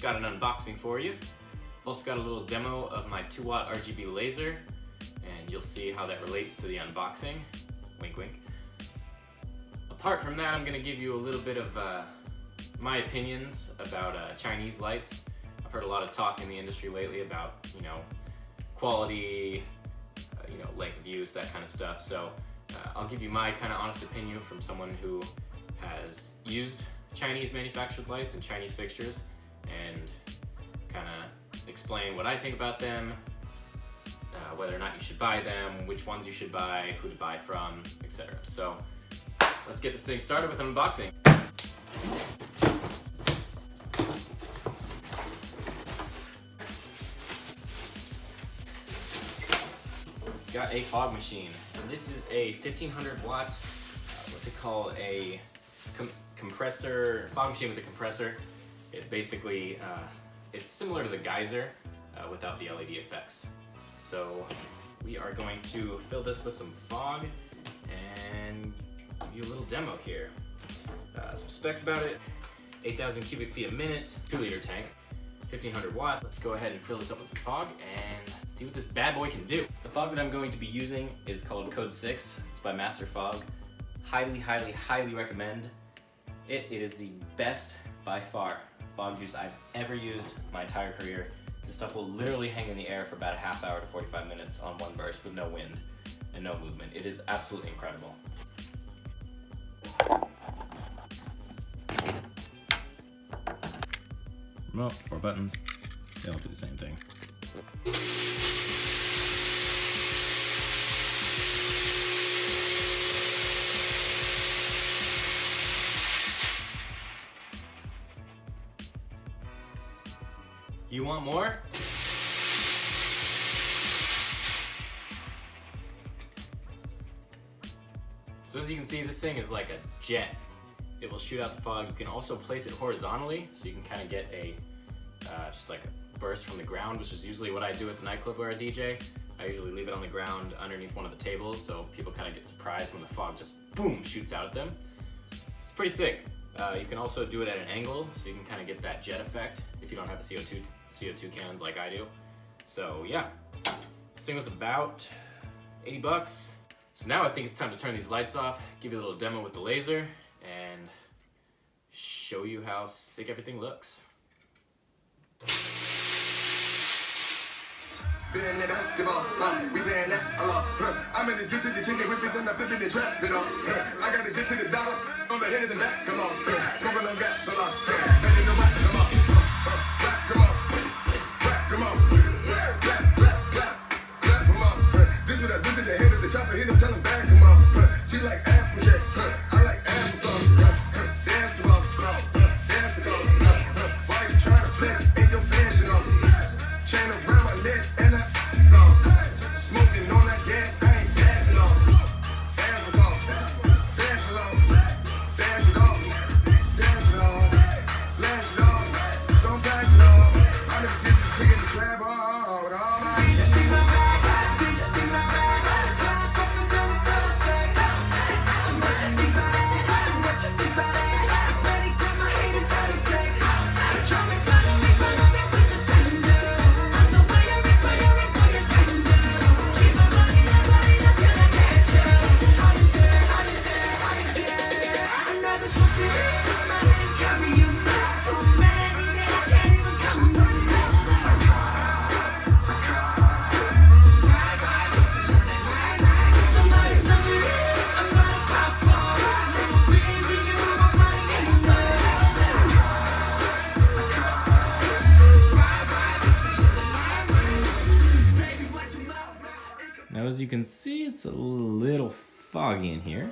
got an unboxing for you. Also got a little demo of my 2-watt RGB laser, and you'll see how that relates to the unboxing. Wink, wink. Apart from that, I'm gonna give you a little bit of my opinions about Chinese lights. I've heard a lot of talk in the industry lately about, quality, length of use, that kind of stuff. So I'll give you my kind of honest opinion from someone who has used Chinese manufactured lights and Chinese fixtures, and kind of explain what I think about them, whether or not you should buy them, which ones you should buy, who to buy from, etc. So let's get this thing started with an unboxing. Got a fog machine, and this is a 1500 watt, what they call a compressor, fog machine with a compressor. It basically, it's similar to the geyser without the LED effects. So we are going to fill this with some fog and give you a little demo here. Some specs about it: 8,000 cubic feet a minute, 2-liter tank, 1500 watts. Let's go ahead and fill this up with some fog and see what this bad boy can do. The fog that I'm going to be using is called Code 6. It's by Master Fog. Highly, highly, highly recommend it. It is the best by far fog juice I've ever used my entire career. This stuff will literally hang in the air for about a half hour to 45 minutes on one burst with no wind and no movement. It is absolutely incredible. Well, 4 buttons, they all do the same thing. You want more? So as you can see, this thing is like a jet. It will shoot out the fog. You can also place it horizontally, so you can kind of get a just like a burst from the ground, which is usually what I do at the nightclub where I DJ. I usually leave it on the ground underneath one of the tables, so people kind of get surprised when the fog just boom shoots out at them. It's pretty sick. You can also do it at an angle, so you can kind of get that jet effect if you don't have the CO2 cannons like I do. So yeah, this thing was about 80 bucks. So now I think it's time to turn these lights off, give you a little demo with the laser, and show you how sick everything looks. Being that basketball, we playing that a lot. I'm in this get to the chicken, whip it, then I flip it and trap it off. I gotta get to the dollar, on the hitters and back, come on. Smoking on gas a lot. Ready to rock, come on. Clap, come on. Clap, come on. Clap, clap, clap, clap, come on. This what I do to the head of the chopper, hit him, tell him back, come on. She like Applejack, I like applesauce. Dance the boss, dance the clothes. Why you trying to flip in your fashion off? Chain around my neck and I soft. Smoking on that gas, I ain't passing off. Ass the call, flash it off, stash it off, dash it off, flash it off, don't pass it off. I never teach the chicken to trap on with all my. Did you see my bag? Did you see my bag? Solid focus on the solid bag. What you think about it? What you think about it? Ready, got my haters out of sight. Come and follow me, what you saying, dude. Now, as you can see, it's a little foggy in here.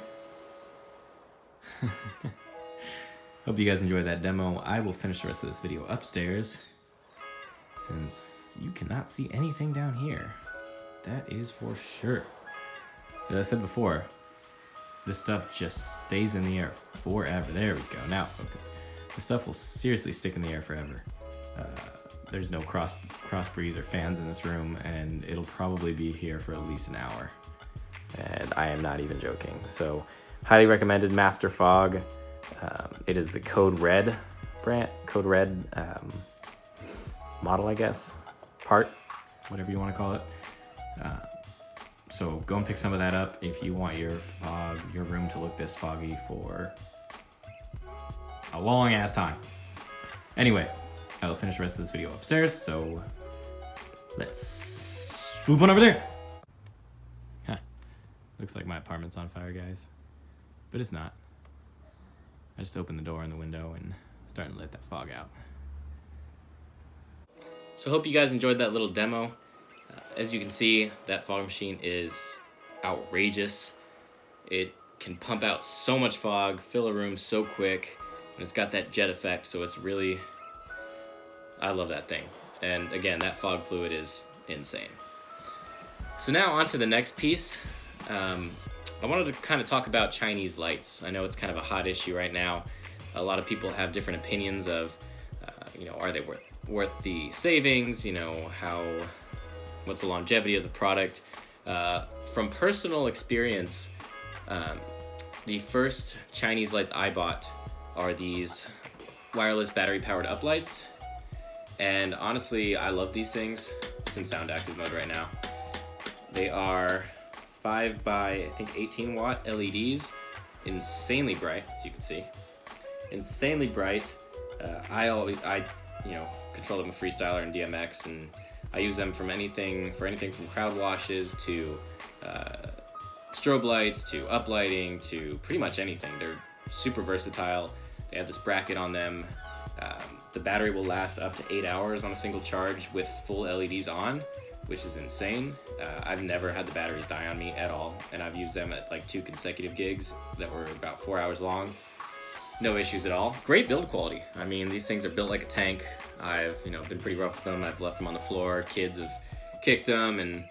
Hope you guys enjoyed that demo. I will finish the rest of this video upstairs, since you cannot see anything down here. That is for sure. As I said before, this stuff just stays in the air forever. There we go, now focused. This stuff will seriously stick in the air forever. There's no cross breeze or fans in this room, and it'll probably be here for at least an hour. And I am not even joking. So, highly recommended Master Fog. It is the Code Red brand. Code Red model, I guess, part, whatever you want to call it. So go and pick some of that up if you want your room to look this foggy for a long ass time. Anyway, I will finish the rest of this video upstairs, so let's swoop on over there. Huh. Looks like my apartment's on fire, guys. But it's not. I just opened the door and the window and starting to let that fog out. So I hope you guys enjoyed that little demo. As you can see, that fog machine is outrageous. It can pump out so much fog, fill a room so quick, and it's got that jet effect, so it's really, I love that thing. And again, that fog fluid is insane. So now on to the next piece. I wanted to kind of talk about Chinese lights. I know it's kind of a hot issue right now. A lot of people have different opinions of, are they worth the savings? What's the longevity of the product? From personal experience, the first Chinese lights I bought are these wireless battery-powered uplights. And honestly, I love these things. It's in sound active mode right now. They are 5 by, I think, 18 watt LEDs, insanely bright, as you can see. Insanely bright. I control them with Freestyler and DMX, and I use them for anything from crowd washes to strobe lights to uplighting to pretty much anything. They're super versatile. They have this bracket on them. The battery will last up to 8 hours on a single charge with full LEDs on, which is insane. I've never had the batteries die on me at all, and I've used them at like 2 consecutive gigs that were about 4 hours long. No issues at all. Great build quality. I mean, these things are built like a tank. I've been pretty rough with them. I've left them on the floor. Kids have kicked them and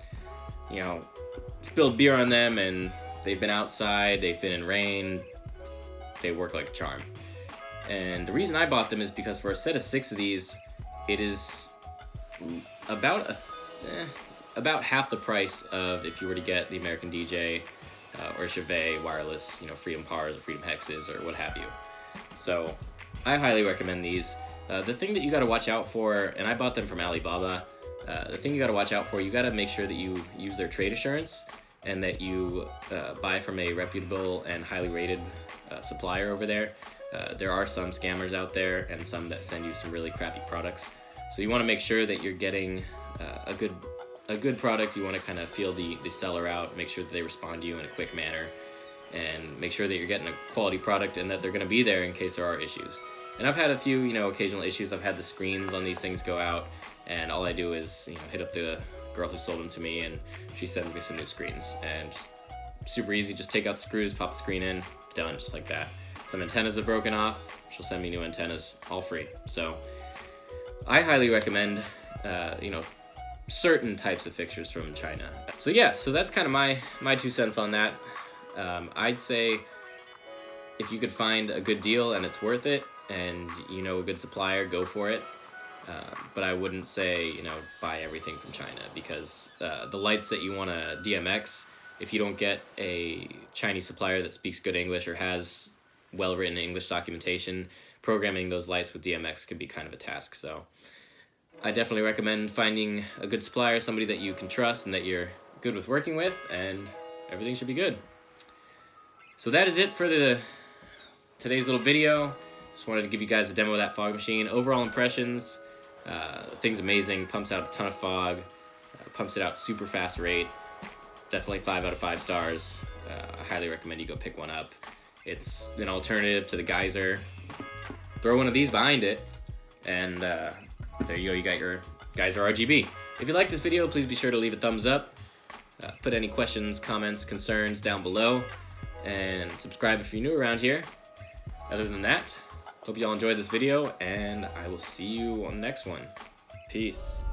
spilled beer on them, and they've been outside. They've been in rain. They work like a charm. And the reason I bought them is because for a set of 6 of these, it is about half the price of if you were to get the American DJ or Chevet wireless, Freedom Pars or Freedom Hexes or what have you. So I highly recommend these. The thing that you got to watch out for, and I bought them from Alibaba, the thing you got to watch out for, you got to make sure that you use their trade assurance and that you buy from a reputable and highly rated supplier over there. There are some scammers out there and some that send you some really crappy products. So you want to make sure that you're getting a good product. You want to kind of feel the seller out, make sure that they respond to you in a quick manner, and make sure that you're getting a quality product and that they're going to be there in case there are issues. And I've had a few, occasional issues. I've had the screens on these things go out, and all I do is, hit up the girl who sold them to me, and she sends me some new screens. And just super easy, just take out the screws, pop the screen in, done, just like that. Some antennas have broken off, she'll send me new antennas, all free. So I highly recommend, certain types of fixtures from China. So yeah, so that's kind of my 2 cents on that. I'd say if you could find a good deal and it's worth it, and a good supplier, go for it. But I wouldn't say, buy everything from China, because the lights that you want to DMX, if you don't get a Chinese supplier that speaks good English or has well-written English documentation, programming those lights with DMX could be kind of a task. So I definitely recommend finding a good supplier, somebody that you can trust and that you're good with working with, and everything should be good. So that is it for today's little video. Just wanted to give you guys a demo of that fog machine. Overall impressions, the thing's amazing, pumps out a ton of fog, pumps it out super fast rate. Definitely 5 out of 5 stars. I highly recommend you go pick one up. It's an alternative to the geyser. Throw one of these behind it, and there you go, you got your geyser RGB. If you like this video, please be sure to leave a thumbs up. Put any questions, comments, concerns down below, and subscribe if you're new around here. Other than that, hope you all enjoyed this video, and I will see you on the next one. Peace.